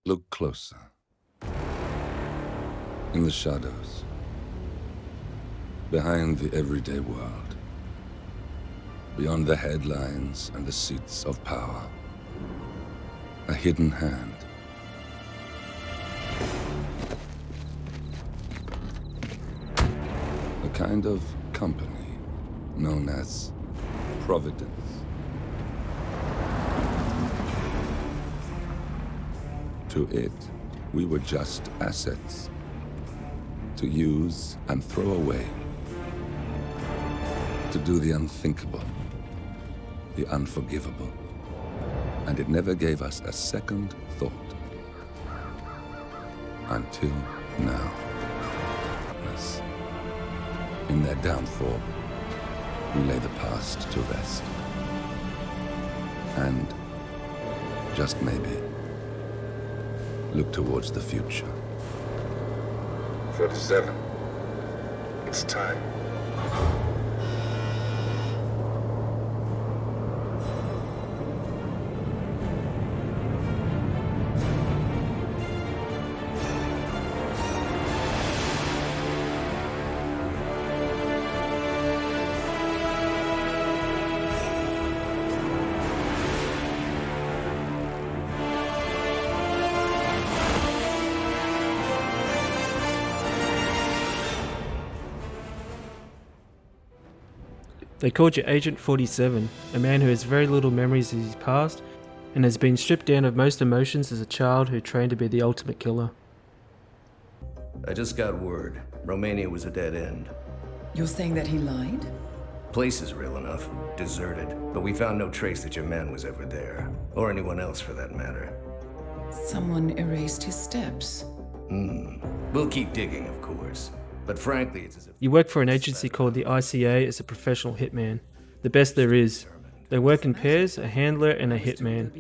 Look closer. In the shadows. Behind the everyday world. Beyond the headlines and the seats of power. A hidden hand. A kind of company known as Providence. To it, we were just assets. To use and throw away. To do the unthinkable. The unforgivable. And it never gave us a second thought. Until now. Yes. In their downfall, we lay the past to rest. And, just maybe, look towards the future. 37. It's time. They called you Agent 47, a man who has very little memories of his past and has been stripped down of most emotions as a child who trained to be the ultimate killer. I just got word. Romania was a dead end. You're saying that he lied? Place is real enough. Deserted. But we found no trace that your man was ever there. Or anyone else for that matter. Someone erased his steps. We'll keep digging, of course. But frankly, it's as if... You work for an agency called the ICA as a professional hitman. The best there is. They work in pairs, a handler and a hitman.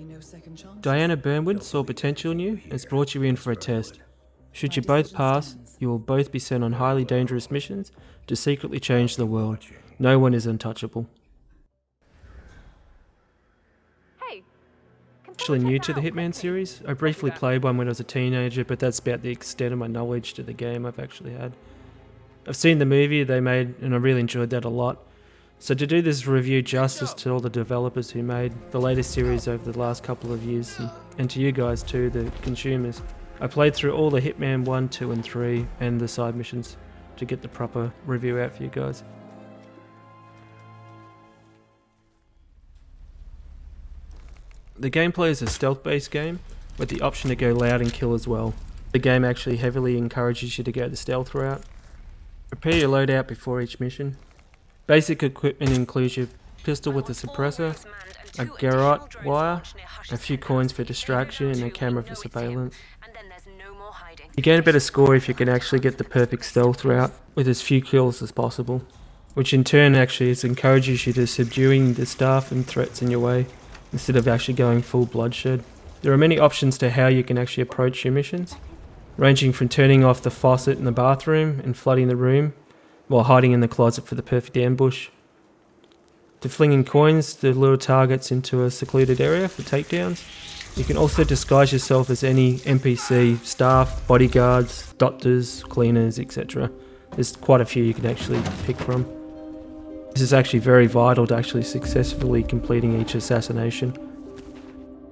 Diana Burnwood saw potential in you and has brought you in for a test. Should you both pass, you will both be sent on highly dangerous missions to secretly change the world. No one is untouchable. Actually new to the Hitman series. I briefly played one when I was a teenager, but that's about the extent of my knowledge to the game I've actually had. I've seen the movie they made and I really enjoyed that a lot. So to do this review justice to all the developers who made the latest series over the last couple of years, and to you guys too, the consumers, I played through all the Hitman 1, 2 and 3 and the side missions to get the proper review out for you guys. The gameplay is a stealth-based game with the option to go loud and kill as well. The game actually heavily encourages you to go the stealth route. Prepare your loadout before each mission. Basic equipment includes your pistol with a suppressor, a garrote wire, a few coins for distraction and a camera for surveillance. You gain a better score if you can actually get the perfect stealth route with as few kills as possible, which in turn actually encourages you to subduing the staff and threats in your way, instead of actually going full bloodshed. There are many options to how you can actually approach your missions, ranging from turning off the faucet in the bathroom and flooding the room, while hiding in the closet for the perfect ambush, to flinging coins to lure targets into a secluded area for takedowns. You can also disguise yourself as any NPC, staff, bodyguards, doctors, cleaners, etc. There's quite a few you can actually pick from. This is actually very vital to actually successfully completing each assassination.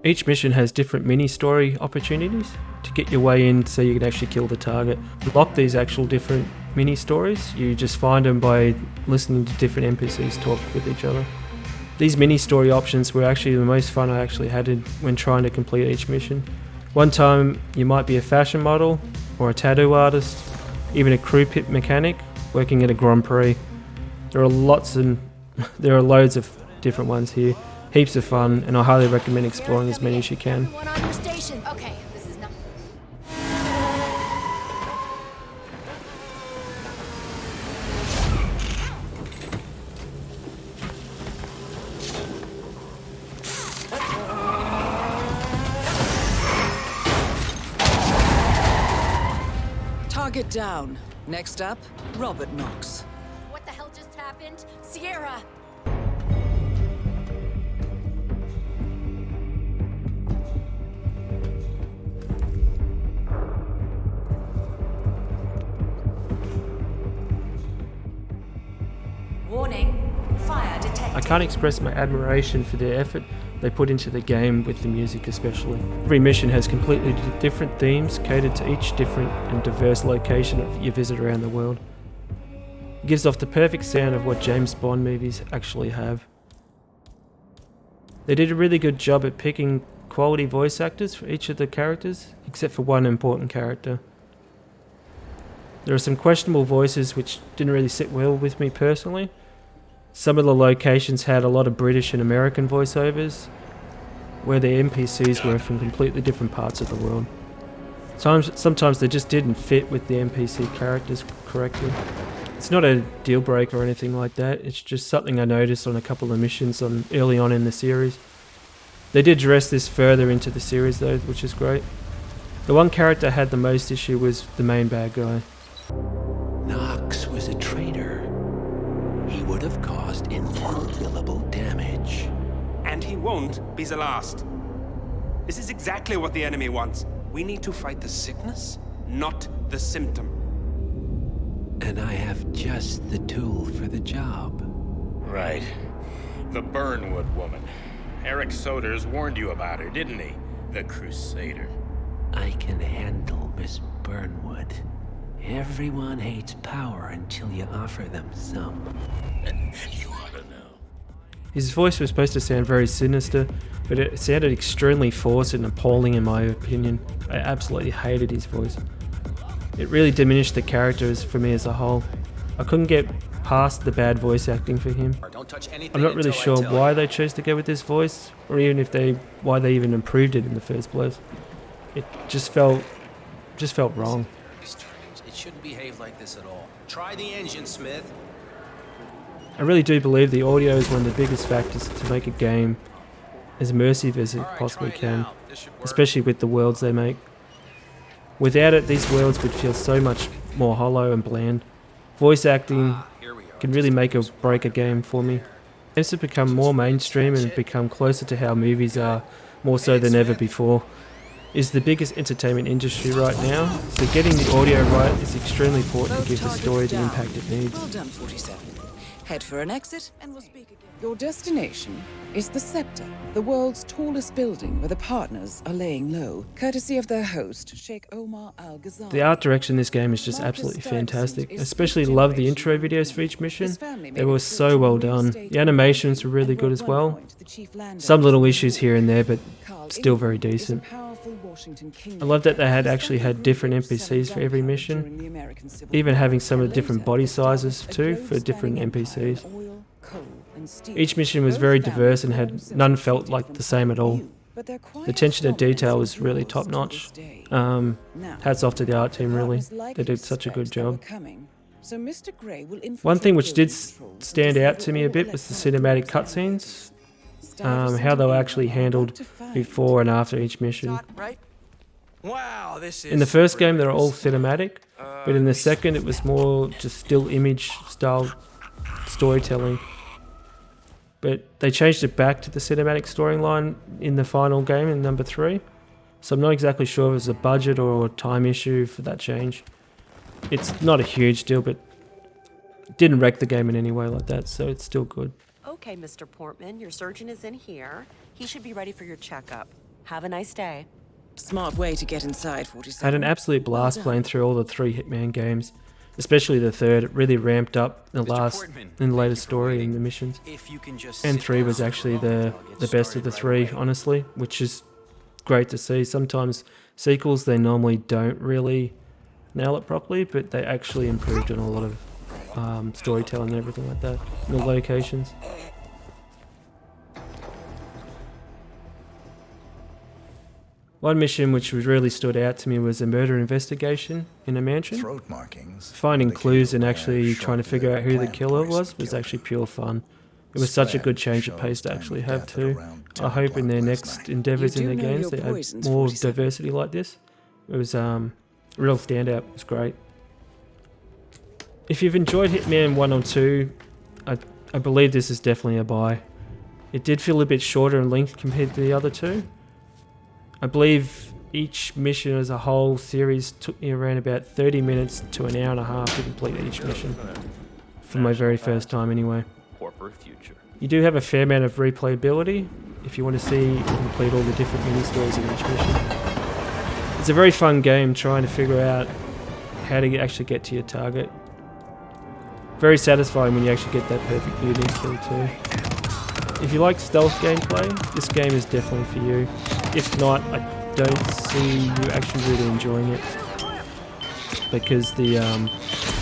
Each mission has different mini-story opportunities to get your way in so you can actually kill the target. To unlock these actual different mini-stories, you just find them by listening to different NPCs talk with each other. These mini-story options were actually the most fun I actually had when trying to complete each mission. One time you might be a fashion model, or a tattoo artist, even a crew pit mechanic working at a Grand Prix. There are loads of different ones here. Heaps of fun, and I highly recommend exploring as many as you can. Okay, this is not... Target down. Next up, Robert Knox. What the hell just happened? Sierra! I can't express my admiration for the effort they put into the game with the music especially. Every mission has completely different themes catered to each different and diverse location that you visit around the world. It gives off the perfect sound of what James Bond movies actually have. They did a really good job at picking quality voice actors for each of the characters, except for one important character. There are some questionable voices which didn't really sit well with me personally. Some of the locations had a lot of British and American voiceovers, where the NPCs were from completely different parts of the world. Sometimes they just didn't fit with the NPC characters correctly. It's not a deal breaker or anything like that, it's just something I noticed on a couple of missions early on in the series. They did address this further into the series though, which is great. The one character I had the most issue was the main bad guy. Knox was a traitor. He would have caused incalculable damage. And he won't be the last. This is exactly what the enemy wants. We need to fight the sickness, not the symptom. And I have just the tool for the job. Right. The Burnwood woman. Eric Soders warned you about her, didn't he? The Crusader. I can handle Miss Burnwood. Everyone hates power until you offer them some. You ought to know. His voice was supposed to sound very sinister, but it sounded extremely forced and appalling in my opinion. I absolutely hated his voice. It really diminished the characters for me as a whole. I couldn't get past the bad voice acting for him. I'm not really sure why they chose to go with this voice, or even why they even improved it in the first place. It just felt wrong. It shouldn't behave like this at all. Try the engine, Smith. I really do believe the audio is one of the biggest factors to make a game as immersive as it possibly can, especially with the worlds they make. Without it, these worlds would feel so much more hollow and bland. Voice acting can really make or break a game for me. Games have become more mainstream and become closer to how movies are, more so than ever before. It's the biggest entertainment industry right now, so getting the audio right is extremely important to give the story the impact it needs. Well done, 47. Head for an exit, and we'll speak again. Your destination is the Scepter, the world's tallest building where the partners are laying low, courtesy of their host, Sheikh Omar Al-Ghazali. The art direction in this game is just absolutely fantastic. I especially love the intro videos for each mission. They were so well done. The animations were really good as well. Some little issues here and there, but still very decent. I love that they actually had different NPCs for every mission, even having some of the different body sizes too for different NPCs. Each mission was very diverse and none felt like the same at all. The attention to detail was really top notch. Hats off to the art team really, they did such a good job. One thing which did stand out to me a bit was the cinematic cutscenes. How they were actually handled before and after each mission. In the first game they were all cinematic, but in the second it was more just still image style storytelling. But they changed it back to the cinematic storyline in the final game in number 3. So I'm not exactly sure if it was a budget or a time issue for that change. It's not a huge deal, but it didn't wreck the game in any way like that, so it's still good. Okay, Mr. Portman, your surgeon is in here. He should be ready for your checkup. Have a nice day. Smart way to get inside, 47. I had an absolute blast playing through all the 3 Hitman games, especially the third. It really ramped up in the latest story and the missions. And 3 was actually the best of the 3, honestly, which is great to see. Sometimes sequels, they normally don't really nail it properly, but they actually improved on a lot of storytelling and everything like that, and the locations. One mission which really stood out to me was a murder investigation in a mansion. Throat markings. Finding clues and actually trying to figure out who the killer was actually pure fun. It was such a good change of pace to actually have too. I hope in their next endeavours in their games they have more diversity like this. It was a real standout, it was great. If you've enjoyed Hitman 1 or 2, I believe this is definitely a buy. It did feel a bit shorter in length compared to the other 2. I believe each mission as a whole series took me around about 30 minutes to an hour and a half to complete each mission. For my very first time anyway. corporate future. You do have a fair amount of replayability if you want to see and complete all the different mini-stories in each mission. It's a very fun game trying to figure out how to actually get to your target. Very satisfying when you actually get that perfect looting kill too. If you like stealth gameplay, this game is definitely for you. If not, I don't see you actually really enjoying it, because the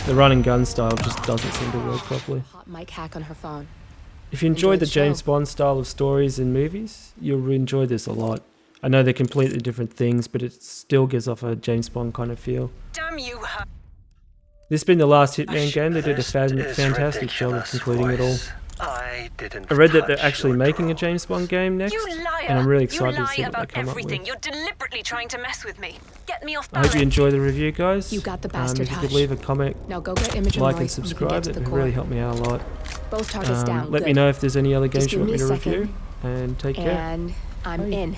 run and gun style just doesn't seem to work properly. Hot mic hack on her phone. If you enjoy the James Bond style of stories and movies, you'll enjoy this a lot. I know they're completely different things, but it still gives off a James Bond kind of feel. Damn you! This has been the last Hitman game. They did a fantastic job of concluding it all. I read that they're actually making a James Bond game next, and I'm really excited to see what they come up with. You're deliberately trying to mess with me. Get me off I hope you enjoy the review, guys. You got the bastard. If you could leave a comment, now go get Imogen like Royce and subscribe, it would really help me out a lot. Both targets down. Let me know if there's any other games Just you want me to give me a review, and take care. And I'm in.